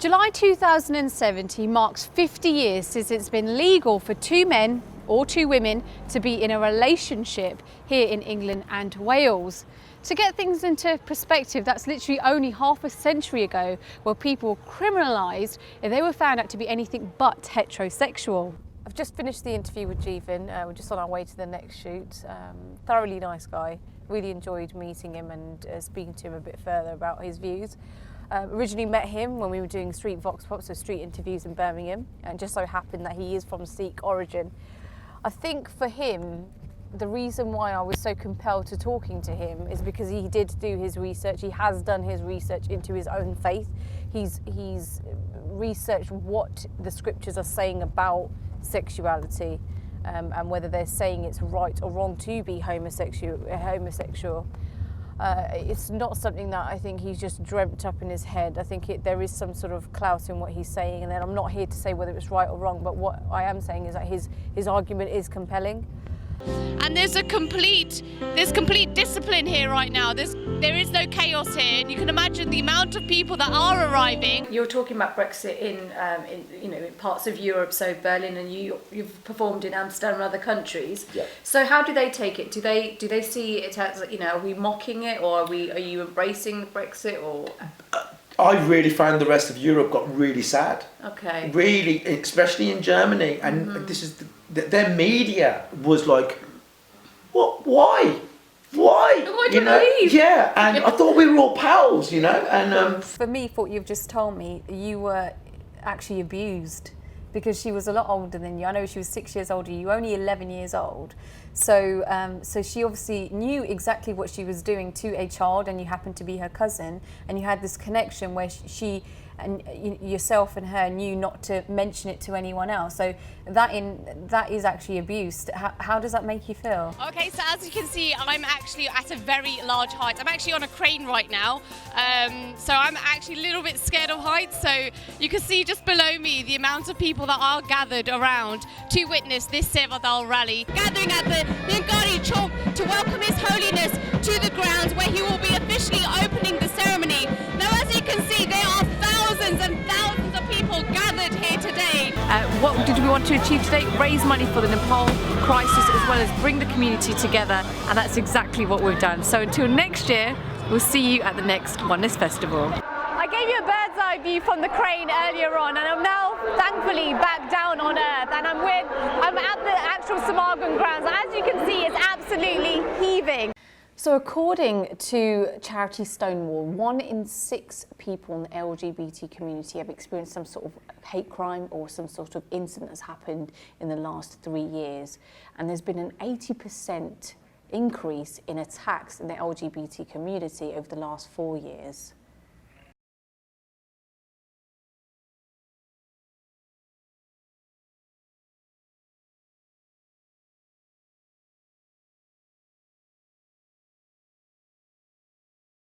July 2070 marks 50 years since it's been legal for two men or two women to be in a relationship here in England and Wales. To get things into perspective, that's literally only half a century ago, where people were criminalised if they were found out to be anything but heterosexual. I've just finished the interview with Jeevan. We're just on our way to the next shoot. Thoroughly nice guy. Really enjoyed meeting him and speaking to him a bit further about his views. Originally met him when we were doing street vox pops, so street interviews in Birmingham, and just so happened that he is from Sikh origin. I think for him, the reason why I was so compelled to talking to him is because he did do his research. He has done his research into his own faith. He's researched what the scriptures are saying about sexuality, and whether they're saying it's right or wrong to be homosexual. It's not something that I think he's just dreamt up in his head. I think there is some sort of clout in what he's saying, and then I'm not here to say whether it's right or wrong, but what I am saying is that his argument is compelling. And there's complete discipline here right now. There is no chaos here, and you can imagine the amount of people that are arriving. You're talking about Brexit in parts of Europe, so Berlin, and you've performed in Amsterdam and other countries. Yeah. So how do they take it? Do they see it as, are we mocking it, or are you embracing Brexit, or? I really found the rest of Europe got really sad. Okay. Really, especially in Germany, and this is their media was like, what? Why? Why do you leave? Yeah, and I thought we were all pals, and For me, what you've just told me, you were actually abused because she was a lot older than you. I know she was 6 years older. You were only 11 years old. So she obviously knew exactly what she was doing to a child, and you happened to be her cousin, and you had this connection where she and yourself and her knew not to mention it to anyone else. So that is actually abuse. How does that make you feel? Okay, so as you can see, I'm actually at a very large height. I'm actually on a crane right now, so I'm actually a little bit scared of heights. So you can see just below me the amount of people that are gathered around to witness this Sevadal rally, gathering at the Ningari Chowk to welcome His Holiness to the grounds where he will be officially opening the ceremony. Now, as you can see, there are thousands and thousands of people gathered here today. What did we want to achieve today? Raise money for the Nepal crisis, as well as bring the community together, and that's exactly what we've done. So until next year, we'll see you at the next Oneness Festival. I gave you a bird's eye view from the crane earlier on, and I'm now thankfully back down on earth, and I'm at the actual Samagon grounds. As you can see, it's absolutely heaving. So according to charity Stonewall, 1 in 6 people in the LGBT community have experienced some sort of hate crime or some sort of incident that's happened in the last 3 years. And there's been an 80% increase in attacks in the LGBT community over the last 4 years.